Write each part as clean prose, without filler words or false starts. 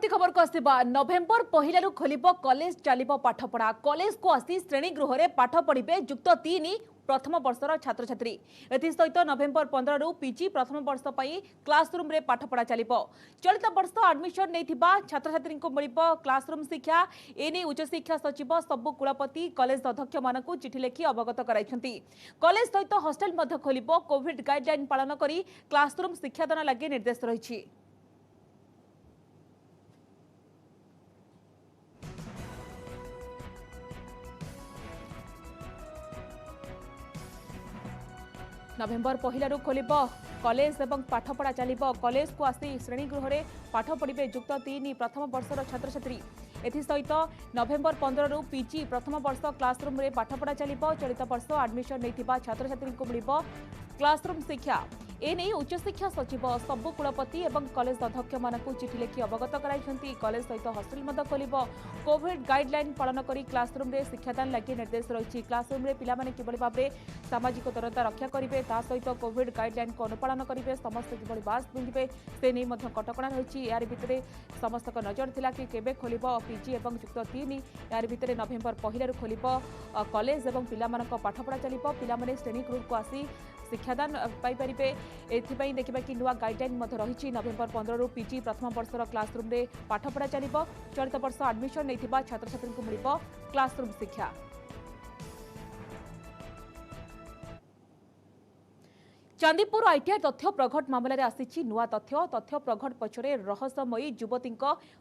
परवर्ती खबर को आसवा नवेम्बर पहलू खोल कॉलेज चलो पाठपढ़ा कॉलेज को आसी श्रेणी गृह में पाठ पढ़े युक्त 3 प्रथम वर्षर छात्र छात्री एसहित नवेम्बर 15 रु पीजी प्रथम वर्ष क्लासरूम रे पाठपढ़ा चलो चलित वर्ष आडमिशन नहीं छात्र छात्री को मिल क्लासरूम शिक्षा एने उच्चशिक्षा सचिव सबु कुलपति कॉलेज अध्यक्ष मानक चिठी लिखि अवगत कराई कॉलेज सहित हॉस्टल खोल कोविड गाइडलाइन पालन कर क्लासरूम शिक्षादान लगे निर्देश रही। नवेम्बर पहलू खोल कॉलेज एवं पाठपढ़ा चलो कॉलेज को आसी श्रेणी गृह में पाठ पढ़े युक्त 3 प्रथम वर्षर छात्र छात्री एसहित नवेम्बर 15 रु पीजी प्रथम वर्ष क्लासरूम में पाठपढ़ा चलो चलित वर्ष आडमिशन नहीं छात्र छात्री को मिल क्लासरूम शिक्षा एने उच्चशिक्षा सचिव सबु कुलपति एवं कॉलेज अध्यक्ष मानक चिठी लिखि अवगत कराई कॉलेज सहित हॉस्टल खोल कोविड गाइडलाइन पालन कर क्लासरूम में शिक्षादान लगे निर्देश रही क्लासरूम में पिलामाने किभली भाव में सामाजिक दूरता रक्षा करेंगे सहित कोविड गाइडलाइन को अनुपालन करेंगे समस्त किभली मास्क पिंधे से नहीं कटकणा रही यार भितर समस्त नजर थिला कि केबे खोल पीजी और युक्त 3 यार भितर नवेम्बर पहलू खोल कॉलेज और पिलामानक पाठपढ़ा चलो पिलामाने श्रेणी गृह को आसी शिक्षादान पाइपर एथिपाई देखा कि नुआ गाइडलाइन रही नवेम्बर 15 रु पीजी प्रथम वर्षर क्लासरूम में पाठपढ़ा चलो चलित वर्ष आडमिशन नहीं छात्र छात्री को मिल क्लासरूम शिक्षा। चांदीपुर आईटीआई तथ्य प्रघट मामलें आसी नुआ तथ्य प्रघट पछरे रहस्यमयी युवती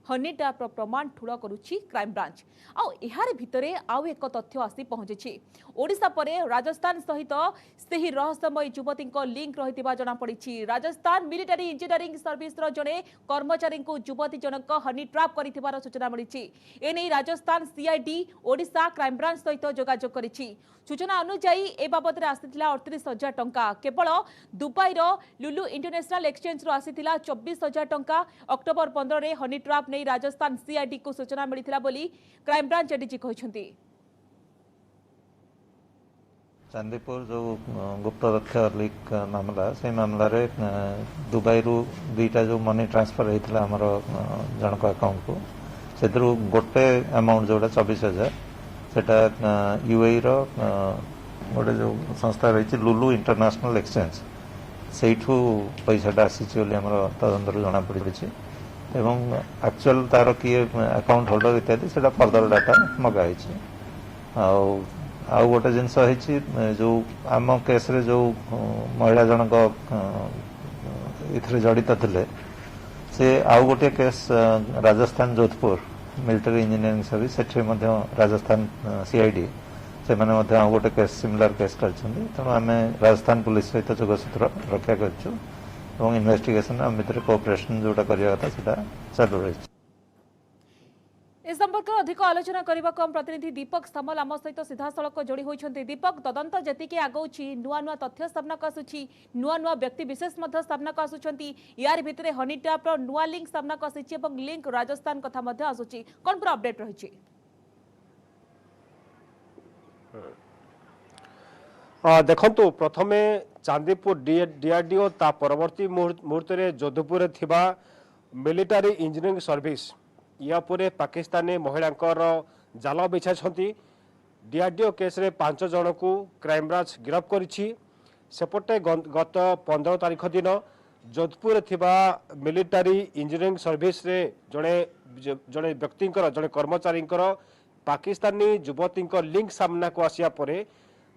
हनी ट्रैप प्रमाण ठूल करुछि क्राइम ब्रांच आहार भितरे आउ एक तथ्य आसी पहुंची ओडिशा परे राजस्थान सहित सेही रहस्यमयी युवती लिंक रही जनापड़ी राजस्थान मिलिटारी इंजीनियरिंग सर्विस जड़े कर्मचारी को युवती जनक हनी ट्रैप कर सूचना मिली एने Rajasthan CID Odisha crime branch सहित जोगाजोग करिछि सूचना अनुसार ए बाबद आसीथिला 38,000 टंका केवल दुबई लुलु इंटरनेशनल एक्सचेंज रो आसीथिला 24,000 टंका अक्टोबर 15 रे हनी ट्रैप नहीं राजस्थान सीआईडी को सूचना मिलिथिला बोली क्राइम ब्रांच एडीजी कहछंती। चांदीपुर जो गुप्त तथ्य लीक मामला से मामला रे दुबई रु दुईटा जो मनी ट्रांसफर होता आमर जनक अकाउंट को से गोटे अमाउंट जोड़ा 24,000 सेटा यूएई रो गोटे जो संस्था रही लुलु इंटरनेशनल एक्सचेंज से पैसाटा आसी तदंतर जना पड़ी एवं एक्चुअल तार किए अकाउंट होल्डर इत्यादि से फर्दर डाटा मगाई आउ गोटे जिनस जो आम केस रे जो महिला जनक इथरे जड़ित थिले से आउ गोटे case Rajasthan Jodhpur military engineering service से राजस्थान सीआईडी से मैंने गोटे केस सिमिलर केस कर तेणु आम राजस्थान पुलिस सहित जोगसूत्र रक्षा कर इन्वेस्टिगेशन आम भर कोऑपरेशन जोटा करवा कथा से चालू रही। इस संपर्क अधिक आलोचना करने को प्रतिनिधि दीपक सामल आम सहित सीधा सड़क जोड़ी होती दीपक तदंत जी आगौची नुआ नुआ तथ्य सामना आसूची नुआ नुआ व्यक्ति विशेष सामना आसुंच यार भितर हनी ट्रैप नुआ लिंक सामना आसी लिंक राजस्थान कथा आसूची कौन पूरा अपडेट रही। देखंतु प्रथमे चांदीपुर डीआरडीओ ता परवर्ती मुहूर्त में जोधपुर थिबा मिलिटारी इंजीनियरिंग सर्विस या पूरे पाकिस्तानी महिला जाल बिछाई डीआरडीओ केस रे 5 जन को क्राइम ब्रांच गिरफ्त करिछि सेपटे गत 15 तारीख दिन जोधपुर थिबा मिलिटारी इंजीनियरिंग सर्विस रे जड़े व्यक्ति जड़े कर्मचारी पाकिस्तानी युवती लिंक सामना को आसिया परे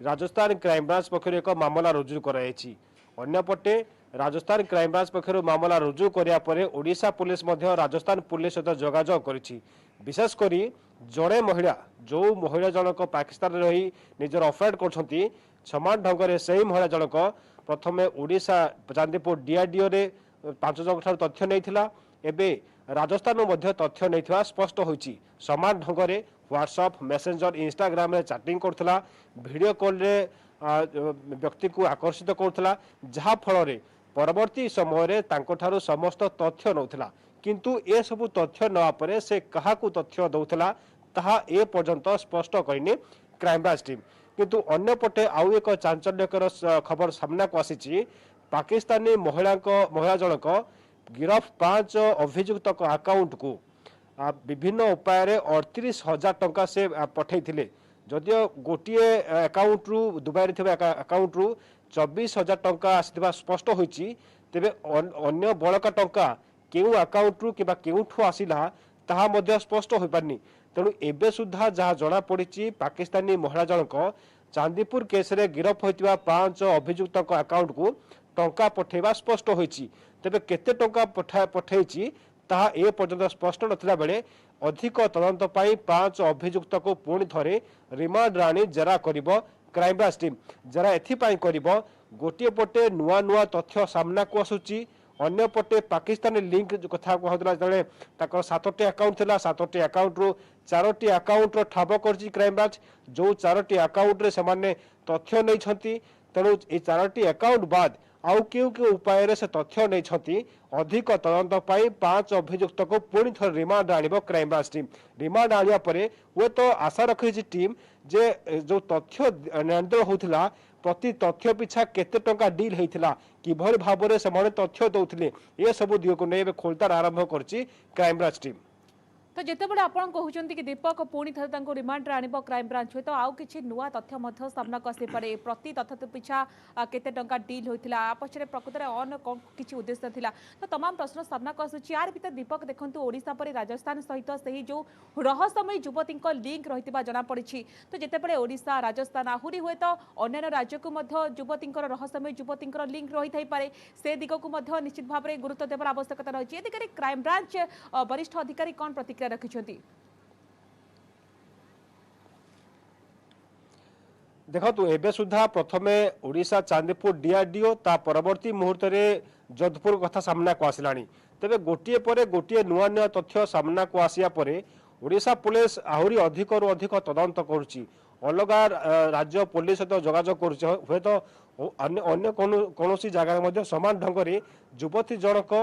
राजस्थान क्राइम ब्रांच पक्षर एक मामला रुजु कराई अन्यपटे राजस्थान क्राइम ब्रांच पक्षर मामला रुजु करिया परे ओडिशा पुलिस मध्य राजस्थान पुलिस सहित जोगाजोग करिछि विशेष करी जड़े महिला जो महिला जनक पाकिस्तान रही निजर ऑपरेट करछंती समान ढंग से सही महिला जनक प्रथमे ओडिशा चांदीपुर डीआरडीओ रे 5 जन तथ्य नहीं एबे राजस्थान मध्य तथ्य नहीं स्पष्ट होइछि समान ढंग से व्हाट्सएप मैसेंजर इंस्टाग्राम रे चैटिंग करथला वीडियो कॉल रे व्यक्ति को आकर्षित करथला जहा फल रे परवर्ती समय रे तांको ठारू समस्त तथ्य नौथला किंतु ए सब तथ्य नवा परे से कहा को तथ्य दौथला ताहा ए पर्यंत स्पष्ट करिने क्राइम ब्रांच टीम किंतु अन्य पटे आउ एक चांचल्यकर खबर सामना को आसी पाकिस्तानी महिला जनक गिरफ 5 अभियुक्त अकाउंट को विभिन्न उपाय 38,000 टंका से पठेइथिले जदियो गोटे अकाउंट रु दुबई रे थिबा अकाउंट रु 24,000 टंका आसीथिबा स्पष्ट होईची तेबे अन्य बळका टंका केउ अकाउंट रु किबा केउठु आसिला ताहा मध्ये स्पष्ट होई पारनी तेणु एबे सुद्धा जहाँ जना पड़ी पाकिस्तानी महिला जनक चांदीपुर केस रे गिरफ होइतिबा 5 अभियुक्त अकाउंट को टंका पठेबा स्पष्ट होईची तेबे केते टंका पठेइची ताहा ए पर्यंत स्पष्ट नथिला बेले अधिक तदंत पाई 5 अभियुक्त को पुणी थरे रिमांड राणी जरा करिबो क्राइम ब्रांच टीम जरा एथि पाई करिबो गोटे पटे नुआ नुआ तथ्य सामना को आसुची अन्य पटे पाकिस्तानी लिंक जो कथा कहला जड़े 7टी अकाउंट थिला 7टी अकाउंट रु 4टी अकाउंट रो ठाब करची क्राइम ब्रांच जो 4टी अकाउंट रे समान तथ्य नै छथि तेणु ए 4टी अकाउंट बाद आउ केउ केउ उपाय रे से तथ्य नै छथि अधिक तदंत पाई 5 अभियुक्त को पुणी थर रिमांड आनिबो क्राइम ब्रांच टीम रिमांड आनिया परे वो तो आशा रखी टीम जे जो तथ्य नियंत्रण होथिला प्रति तथ्य पिछा केते टंका डील हेतिला किभଳି भाबरे समान तथ्य दउथिले ए सब दियो को नै खोलतार आरंभ करची क्राइम ब्रांच टीम तो जितेबाला आपण कहउचंती कि दीपक पुणी थरे तांको रिमांड रे आनिबो क्राइम ब्रांच तो आउ किछि नुआ तथ्य मध्य सामना आसी पारे प्रति तथ्य पिछा केते टंका डील होइतिला आपछरे प्रकृत रे अन किछि उद्देश्य थिला तो तमाम प्रश्न सामना आसुछि यार भीतर दीपक देखंतु ओडिसा परे राजस्थान सहित सही जो रहस्यमय युवतींको लिंक रहितिबा जना पड़िछि तो जितेबाला ओडिसा राजस्थान आहुरी हुए तो अन्य राज्य को मध्य युवतींकर रहस्यमय युवतींकर लिंक रहि थाई पारे से दिग को मध्य निश्चित भाव रे गुरुत्व देबार आवश्यकता रहिछि ए दिगरे क्राइम ब्रांच वरिष्ठ अधिकारी कोन प्रतिक्रिया रखिछंती देखो एबे सुधा प्रथमे ओडिशा चांदीपुर डीआरडीओ ता परवर्ती मुहूर्त रे जोधपुर कथा सामना को आसिलानी तेबे गोटिए परे गोटिए नुआ नुआ तथ्य सामना को आसिया परे ओडिशा पुलिस आहुरी अधिक रु अधिक तदंत करुची अलगा राज्य पुलिस सहित जोगाजोग करुची हुए तो अन्य कौनसी जगह मध्य समान ढंग रे युवती जनक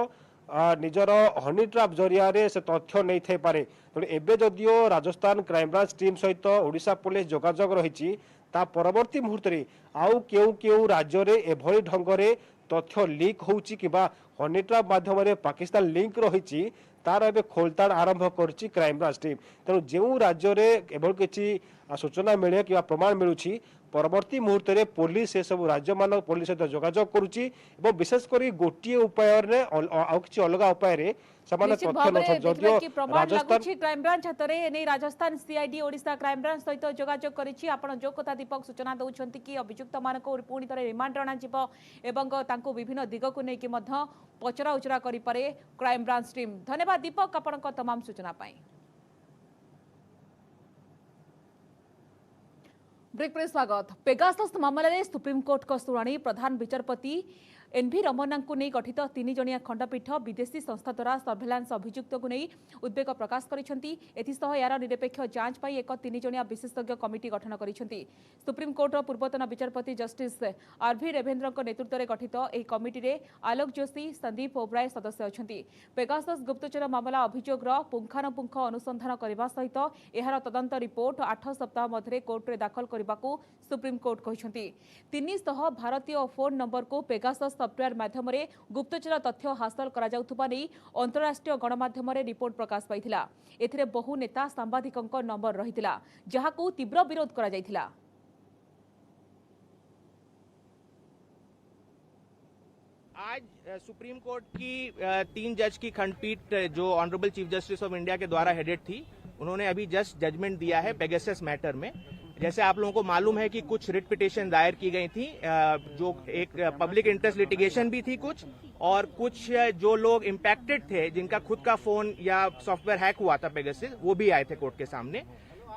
निजर हनी ट्राप जरिया से तथ्य नहीं थे पारे तेणु एबे जदियो राजस्थान क्राइम ब्रांच टीम सहित ओडिशा पुलिस जोगाजोग रही ता परवर्ती मुहूर्त रे आउ केउ केउ राज्य रे एभली ढंग रे तथ्य लीक होउची किबा हनी ट्राप माध्यम रे पाकिस्तान लिंक रही तार एबे खोलताड़ आरंभ करची क्राइम ब्रांच टीम तेणु जो राज्य रे एभली किछि सूचना मिले कि प्रमाण मिलुची परवर्ती मुहूर्त रे पुलिस ए सब राज्य मान पुलिस सहित जोगाजोग करुची एवं विशेषकर गोटे उपाय रे आउ किछि अलगा उपाय रे समान तथ्य न जदियो राजस्थान क्राइम ब्रांच हतरे नै Rajasthan CID Odisha crime branch सहित जोगाजोग करिछि आपण जो कथा दीपक सूचना दउछंती कि अभियुक्त मानको पुणी तरे रिमांड रणा जिवो एवं तांको विभिन्न दिग को नै कि मध्य पचरा उचरा करि पारे क्राइम ब्रांच टीम धन्यवाद दीपक आपण को तमाम सूचना पाई ब्रेक पर स्वागत पेगासस मामला रे सुप्रीम कोर्ट को शुणाणी प्रधान विचारपति एनवी रमन्ना को नहीं गठित 3 जणिया खंडपीठ विदेशी संस्था द्वारा सर्भेलांस अभियुक्त को नहीं उद्वेग प्रकाश करिसेंती एथिसह यार निरपेक्ष जांच पाई एक 3 जणिया विशेषज्ञ कमिटी गठन करिसेंती सुप्रीम कोर्टर पूर्वतन विचारपति जस्टिस आरवी रेवेन्द्र नेतृत्व में गठित एक कमिटी रे आलोक जोशी संदीप ओब्राय सदस्य अछंती पेगासस गुप्तचर मामला अभियोगर पुंखानुपुंख अनुसंधान करने सहित एहार तदंत रिपोर्ट 8 सप्ताह मध्य कोर्ट रे दाखल करने को सुप्रीम कोर्ट कहिसेंती 300 भारतीय फोन नंबर को पेगासस सॉफ्टवेयर माध्यम गुप्तचर तथ्य हासिल करा जाउथुबा नै अंतरराष्ट्रीय गणमाध्यम रिपोर्ट प्रकाश पाइथिला एथिरे बहु नेता सांबादिकक नंबर रहिथिला जहाकू तीव्र विरोध करा जाइथिला आज सुप्रीम कोर्ट की 3 जज की खंडपीठ जो honourable chief justice of India के द्वारा हेडेड थी उन्होंने अभी जस्ट जजमेंट दिया है पेगासस मैटर में। जैसे आप लोगों को मालूम है कि कुछ रिट पिटिशन दायर की गई थी जो एक पब्लिक इंटरेस्ट लिटिगेशन भी थी कुछ और कुछ जो लोग इम्पैक्टेड थे जिनका खुद का फोन या सॉफ्टवेयर हैक हुआ था पेगासस वो भी आए थे कोर्ट के सामने।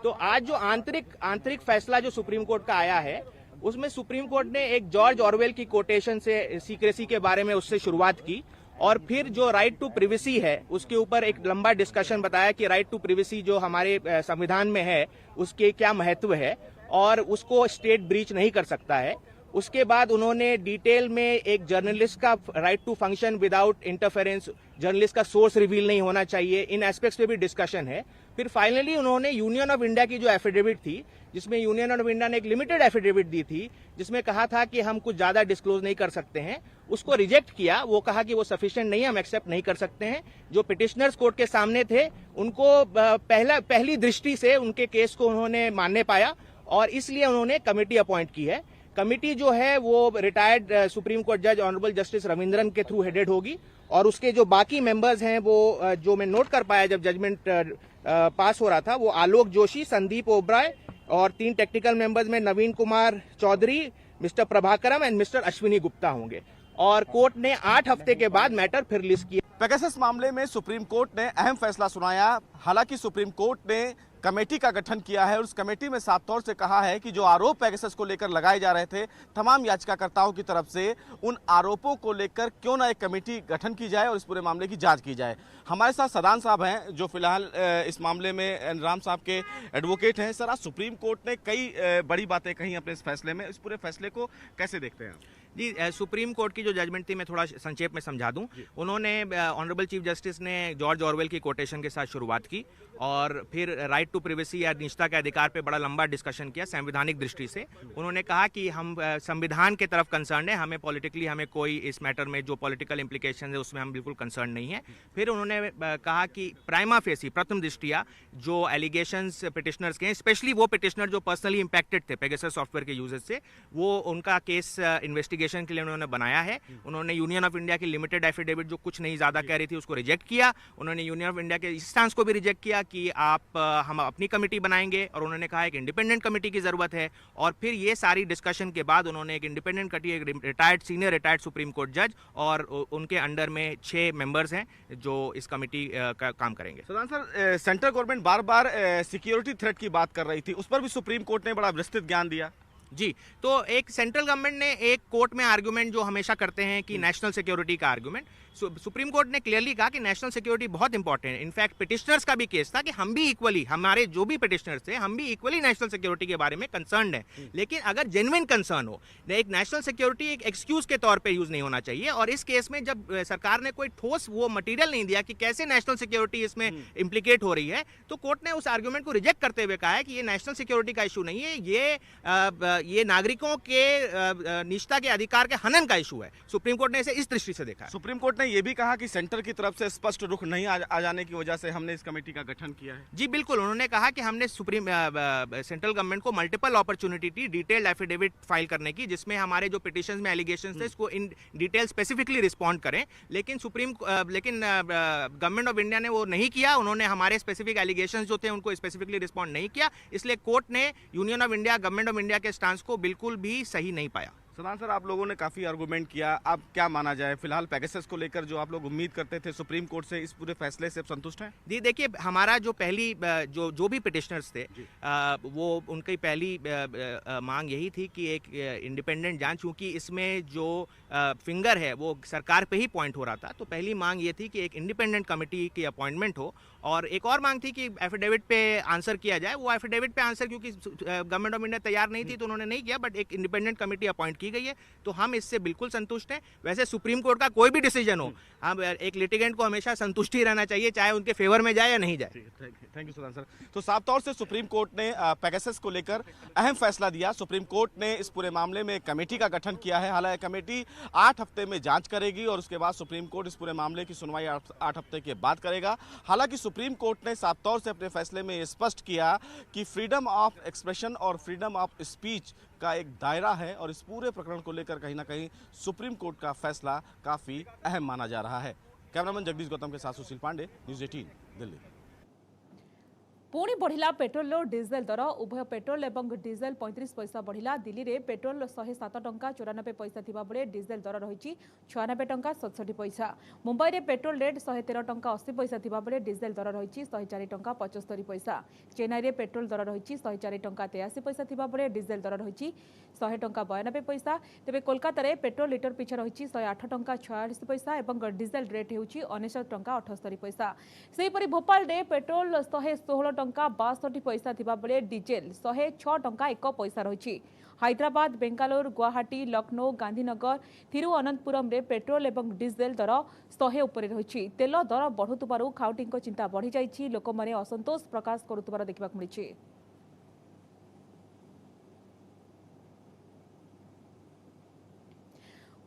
तो आज जो आंतरिक फैसला जो सुप्रीम कोर्ट का आया है उसमें सुप्रीम कोर्ट ने एक जॉर्ज ऑरवेल की कोटेशन से सीक्रेसी के बारे में उससे शुरुआत की और फिर जो राइट टू प्रिवेसी है उसके ऊपर एक लंबा डिस्कशन बताया कि राइट टू प्रिवेसी जो हमारे संविधान में है उसके क्या महत्व है और उसको स्टेट ब्रीच नहीं कर सकता है। उसके बाद उन्होंने डिटेल में एक जर्नलिस्ट का right to function without interference journalist का सोर्स रिवील नहीं होना चाहिए, इन एस्पेक्ट्स पे भी डिस्कशन है। फिर फाइनली उन्होंने यूनियन ऑफ इंडिया की जो एफिडेविट थी, जिसमें यूनियन ऑफ इंडिया ने एक लिमिटेड एफिडेविट दी थी जिसमें कहा था कि हम कुछ ज्यादा डिस्क्लोज नहीं कर सकते हैं, उसको रिजेक्ट किया। वो कहा कि वो सफिशिएंट नहीं है, हम एक्सेप्ट नहीं कर सकते हैं। जो पिटिशनर्स कोर्ट के सामने थे उनको पहली दृष्टि से उनके केस को उन्होंने मानने पाया और इसलिए उन्होंने कमेटी अपॉइंट की है। कमेटी जो है वो रिटायर्ड सुप्रीम कोर्ट जज ऑनरेबल जस्टिस रविंद्रन के थ्रू हेडेड होगी और उसके जो बाकी मेंबर्स हैं वो जो मैं नोट कर पाया जब जजमेंट पास हो रहा था, वो आलोक जोशी, संदीप ओबराय और 3 टेक्निकल मेंबर्स में Naveen Kumar Chaudhary, mister Prabhakaram and mister Ashwini Gupta होंगे। और कोर्ट ने 8 हफ्ते के बाद मैटर फिर लिस्ट किया। पेगासस मामले में सुप्रीम कोर्ट ने अहम फैसला सुनाया। हालांकि सुप्रीम कोर्ट ने कमेटी का गठन किया है और उस कमेटी में साफ तौर से कहा है कि जो आरोप पेगासस को लेकर लगाए जा रहे थे तमाम याचिकाकर्ताओं की तरफ से, उन आरोपों को लेकर क्यों ना एक कमेटी गठन की जाए और इस पूरे मामले की जांच की जाए। हमारे साथ सदान साहब हैं जो फिलहाल इस मामले में राम साहब के एडवोकेट हैं। सर, आज सुप्रीम कोर्ट ने कई बड़ी बातें कही अपने इस फैसले में, इस पूरे फैसले को कैसे देखते हैं? जी, सुप्रीम कोर्ट की जो जजमेंट थी मैं थोड़ा संक्षेप में समझा दूं। उन्होंने ऑनरेबल चीफ जस्टिस ने जॉर्ज ऑरवेल की कोटेशन के साथ शुरुआत की और फिर राइट टू प्रिवेसी या निजता के अधिकार पे बड़ा लंबा डिस्कशन किया संवैधानिक दृष्टि से। उन्होंने कहा कि हम संविधान के तरफ कंसर्न है, हमें पॉलिटिकली हमें कोई इस मैटर में जो पॉलिटिकल इंप्लीकेशन है उसमें हम बिल्कुल कंसर्न नहीं है। फिर उन्होंने कहा कि प्राइमा फेसी प्रथम दृष्टिया जो एलिगेशंस पिटिशनर्स के हैं, स्पेशली वो पिटिशनर जो पर्सनली इंपैक्टेड थे पेगासस सॉफ्टवेयर के यूजेस से, वो उनका केस इन्वेस्टिगेशन के लिए उन्होंने बनाया है। उन्होंने यूनियन ऑफ इंडिया की लिमिटेड एफिडेविट जो कुछ नहीं ज्यादा कह रही थी उसको रिजेक्ट किया। उन्होंने यूनियन ऑफ इंडिया के इस स्टांस को भी रिजेक्ट किया कि हम अपनी कमेटी बनाएंगे और उन्होंने कहा एक इंडिपेंडेंट कमेटी की जरूरत है। और फिर ये सारी डिस्कशन के बाद उन्होंने एक इंडिपेंडेंट कमेटी, एक सीनियर रिटायर्ड सुप्रीम कोर्ट जज और उनके अंडर में 6 मेंबर्स हैं जो इस कमेटी का काम करेंगे। सदान सर, सेंट्रल गवर्नमेंट बार बार सिक्योरिटी थ्रेट की बात कर रही थी, उस पर भी सुप्रीम कोर्ट ने बड़ा विस्तृत ज्ञान दिया। जी, तो एक सेंट्रल गवर्नमेंट ने एक कोर्ट में आर्गुमेंट जो हमेशा करते हैं कि नेशनल सिक्योरिटी का आर्गुमेंट, सुप्रीम कोर्ट ने क्लियरली कहा कि नेशनल सिक्योरिटी बहुत इंपॉर्टेंट है। इनफैक्ट पिटिशनर्स का भी केस था कि हम भी इक्वली, हमारे जो भी पिटिशनर्स थे हम भी इक्वली नेशनल सिक्योरिटी के बारे में कंसर्न है। लेकिन अगर जेन्युइन कंसर्न हो, एक नेशनल सिक्योरिटी एक एक्सक्यूज के तौर पे यूज नहीं होना चाहिए। और इस केस में जब सरकार ने कोई ठोस वो मटेरियल नहीं दिया कि कैसे नेशनल सिक्योरिटी इसमें इंप्लीकेट हो रही है, तो कोर्ट ने उस आर्गुमेंट को रिजेक्ट करते हुए कहा है कि ये नेशनल सिक्योरिटी का इशू नहीं है, ये नागरिकों के निजता के अधिकार के हनन का इशू है। सुप्रीम कोर्ट ने इसे इस दृष्टि से देखा है। सुप्रीम कोर्ट ने यह भी कहा कि सेंटर की तरफ से स्पष्ट रुख नहीं आ जाने की वजह से हमने इस कमेटी का गठन किया है। जी बिल्कुल, उन्होंने कहा कि हमने सेंट्रल गवर्नमेंट को मल्टीपल अपॉर्चुनिटी दी डिटेल्ड एफिडेविट फाइल करने की, जिसमें हमारे जो पिटिशंस में एलिगेशंस थे इसको इन डिटेल स्पेसिफिकली रिस्पॉन्ड करें। लेकिन गवर्नमेंट ऑफ इंडिया ने वो नहीं किया। उन्होंने हमारे स्पेसिफिक एलिगेशंस जो थे उनको स्पेसिफिकली रिस्पॉन्ड नहीं किया। इसलिए कोर्ट ने union of India, government of India के स्टांस को बिल्कुल भी सही नहीं पाया। सदान सर, आप लोगों ने काफी आर्गुमेंट किया, अब क्या माना जाए? फिलहाल पेगासस को लेकर जो आप लोग उम्मीद करते थे सुप्रीम कोर्ट से, इस पूरे फैसले से संतुष्ट हैं? जी देखिए, हमारा जो पहली जो भी पिटिशनर्स थे वो उनकी पहली मांग यही थी कि एक इंडिपेंडेंट जांच, क्योंकि इसमें जो फिंगर है वो सरकार पे ही पॉइंट हो रहा था। तो पहली मांग ये थी कि एक इंडिपेंडेंट कमेटी की अपॉइंटमेंट हो। और एक और मांग थी कि एफिडेविट पे आंसर किया जाए। वो एफिडेविट पे आंसर क्योंकि गवर्नमेंट ऑफ इंडिया तैयार नहीं थी तो उन्होंने नहीं किया, बट एक इंडिपेंडेंट कमेटी अपॉइंट की गई है, तो हम इससे बिल्कुल संतुष्ट हैं। वैसे सुप्रीम कोर्ट का कोई भी डिसीजन हो, हम एक लिटिगेंट को हमेशा संतुष्ट ही रहना चाहिए, चाहे उनके फेवर में जाए या नहीं जाए। Thank you Sadan sir. तो साफ तौर से सुप्रीम कोर्ट ने पेगासस को लेकर अहम फैसला दिया। सुप्रीम कोर्ट ने इस पूरे मामले में एक कमेटी का गठन किया है। हालांकि कमेटी 8 हफ्ते में जांच करेगी और उसके बाद सुप्रीम कोर्ट इस पूरे मामले की सुनवाई 8 हफ्ते के बाद करेगा। हालांकि सुप्रीम कोर्ट ने साफ तौर से अपने फैसले में यह स्पष्ट किया कि फ्रीडम ऑफ एक्सप्रेशन और फ्रीडम ऑफ स्पीच का एक दायरा है और इस पूरे प्रकरण को लेकर कहीं ना कहीं सुप्रीम कोर्ट का फैसला काफी अहम माना जा रहा है। कैमरामैन जगदीश गौतम के साथ सुशील पांडे, न्यूज़ 18 दिल्ली। पुणी बढ़िला पेट्रोल और डीजेल दर। उभय पेट्रोल और डीजेल 35 पैसा बढ़िला। दिल्ली में पेट्रोल 107 टंका 94 पैसा थिबा बेले डीजेल दर रही 96 टंका 67 पैसा। मुंबई में पेट्रोल रेट 113 टंका 80 पैसा थिबा बेले डीजेल दर रही 104 टंका 75 पैसा। चेन्नई में पेट्रोल दर रही 104 टंका 83 पैसा थिबा बेले डीजेल दर रही 100 टंका 92 पैसा। तेज कोलकाता में पेट्रोल लिटर पिछा रही 108 टंका 46 पैसा और डीजेल रेट होची 69 टंका 78 पैसा। सेहीपरि भोपाल में पेट्रोल 116 ଟଙ୍କା 62 ପଇସା ଥିବା ବେଳେ ଡିଜେଲ 106 ଟଙ୍କା 1 ପଇସା ରହିଛି। ହାଇଦ୍ରାବାଦ, ବେଙ୍ଗାଲୁରୁ, ଗୁଆହାଟୀ, ଲକ୍ଷ୍ନୌ, ଗାନ୍ଧୀନଗର, ଥିରୁଅନନ୍ତପୁରମରେ ପେଟ୍ରୋଲ ଏବଂ ଡିଜେଲ ଦର 100 ଉପରେ ରହିଛି। ତେଲ ଦର ବଢୁଥିବାରୁ ଖାଉଟିଙ୍କ ଚିନ୍ତା ବଢ଼ିଯାଇଛି। ଲୋକମାନେ ଅସନ୍ତୋଷ ପ୍ରକାଶ କରୁଥିବାର ଦେଖିବାକୁ ମିଳିଛି।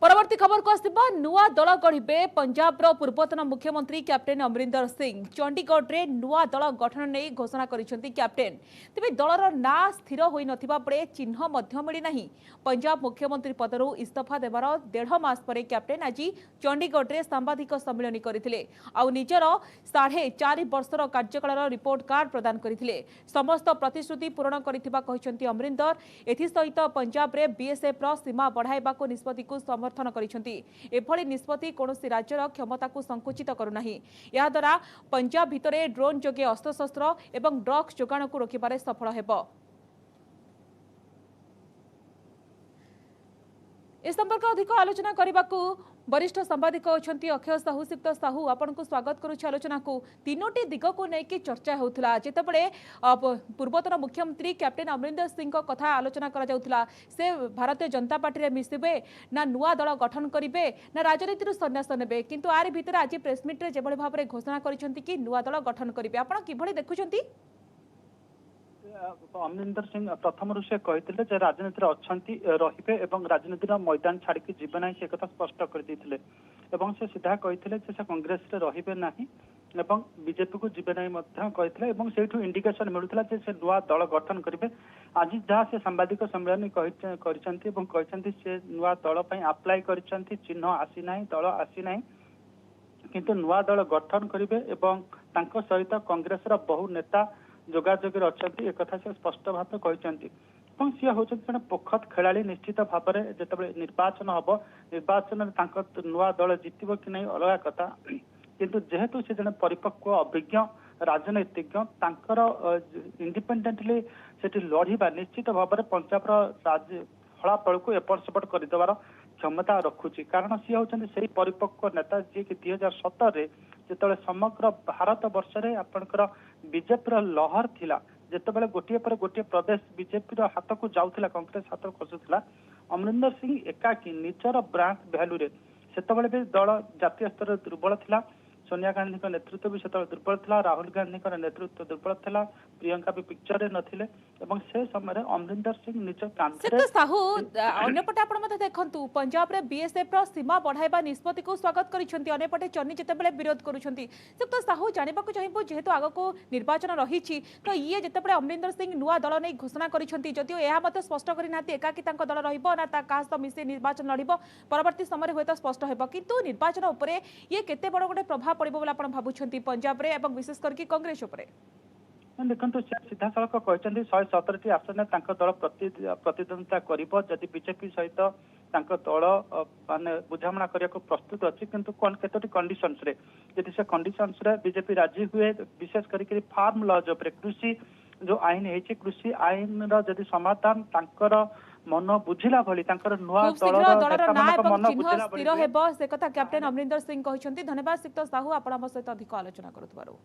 परवर्ती खबर को आसिबा नुआ दल गढ़िबे पंजाबर पूर्वतन मुख्यमंत्री कैप्टेन अमरिंदर सिंह। चंडीगढ़ रे नुआ दल गठन नहीं घोषणा करिसेंती कैप्टेन। तेबे दलर ना स्थिर होई नथिबा पड़े चिन्ह मध्य मिली नहीं। पंजाब मुख्यमंत्री पदरु इस्तीफा देवार 1.5 मास परे कैप्टेन आज चंडीगढ़ रे सांबादिक सम्मेलन करथिले। आ निजर 4.5 वर्षर कार्यकाल रिपोर्ट कार्ड प्रदान करथिले। समस्त प्रतिश्रुति पूरण करिथिबा कहिसेंती अमरिंदर। एथि सहित पंजाब रे बीएसएफ रो सीमा बढ़ाइबा को निष्पत्ति को समर्थन एभली निष्पत्ति कौनसी राज्यर क्षमता को संकुचित करूना। या द्वारा पंजाब भितरे ड्रोन जोगे अस्त्रशस्त्र एवं ड्रग्स जोगाण को रोकबार सफल हेब। ए संपर्क अधिक आलोचना करने को वरिष्ठ सांबादिक अच्छा अक्षय साहू। सिक्त साहू आपन को स्वागत करुच्छ आलोचना को। तीनोटी दिग को लेकिन चर्चा होता जितेबले पूर्वतन मुख्यमंत्री कैप्टेन अमरिंदर सिंह कथा आलोचना करा जाउथला। से भारतीय जनता पार्टी रे मिसिबे ना नुआ दल गठन करिवे ना राजनीति संन्यास नेबे, किंतु आरि भितर आज प्रेसमिट रे जेभली भाव में घोषणा करिसेंती कि नुआ दल गठन करिवे। आपण किभली देखुछंती? अमरिंदर सिंह प्रथम से कहते राजनीति रे एवं राजनीति मैदान छाड़ी जीवे ना से कथा स्पष्ट करते से सीधा कहते से कांग्रेस रे रहिबे नाही एवं बीजेपी को जीवे ना कहते से इंडिकेशन मिलूला से नुआ दल गठन करेंगे। आज जहाँ से सांबादिक सम्मेलन कहते से नुआ दल अप्लाई कर चिन्ह आसी ना दल आसी ना किंतु नुआ दल गठन करेंगे एवं सहित कांग्रेस बहु नेता जोगाजोग अच्छा एक से स्पष्ट भाव कहते सी हूँ जन पोखत खेला निश्चित भाव में जिते निर्वाचन हम निर्वाचन में नुआ दल जीतब कि नहीं अलग कथा किंतु जेहेतु से जन परिपक्व अभिज्ञ राजनीतिज्ञ इंडिपेंडेंटली से लड़वा निश्चित भाव में पंजाब फलाफल को एपट सेपट करदेवार क्षमता रखुची। कारण सी हूँ से परिपक्व नेता जी कि 2017 जिते समग्र भारत वर्ष में आपंकर बीजेपी लहर थिला जितेबाला गोटे पर गोटे प्रदेश बीजेपी हाथ को जाऊला कांग्रेस हाथ खसुला। अमरिंदर सिंह एकाकी निजर ब्रांच भैल्यू से दल जातीय स्तर दुर्बल थिला। सोनिया गांधी का नेतृत्व भी से दुर्बल था, राहुल गांधी का नेतृत्व दुर्बल था, प्रियंका भी पिक्चर रे नथिले एवं से समय अमरिंदर सिंह निज कांधरे साहू अन्यपटे आपण मते देखंतु पंजाब रे बीएसएफ रो सीमा बढ़ाइबा निष्पत्ति को स्वागत करिसेंती। अन्यपटे चन्नी जेतेबेले विरोध करूछंती। सिक्त साहू जानिबा को चाहिबो जेहेतु आगो को निर्वाचन रहिछि तो ये जेतेबेले अमरिंदर सिंह नुआ दल नै घोषणा करिसेंती जदियो एहा मते स्पष्ट करि नाती एकाकी तांको दल रहिबो ना ता कास तो मिसे निर्वाचन लड़िबो परवर्ती समय होय तो स्पष्ट हेबो, किंतु निर्वाचन उपरे ये केते बड़ गोटे प्रभाव पड़िबो बोला आपण भाबुछंती पंजाब रे एवं विशेष करके कांग्रेस उपरे? देखो सीधा सड़क कहते 117 आसन में दल प्रतिद्वंदिता करी बीजेपी सहित दल माने बुझामणा करने को प्रस्तुत अच्छी किंतु केतोटी कंडीशंस रे यदि से कंडीशंस रे बीजेपी राजी हुए विशेष करके फार्म लॉज उपर कृषि जो आईन है कृषि आईन रो समाधान तांकर मन बुझिला भली तांकर नुआ दलर ना एवं चिन्ह स्थिर हेबो से कथा कैप्टेन अमरिंदर सिंह कहछंती। धन्यवाद सिक्त साहू आपण हम सहित अधिक आलोचना करथबारो।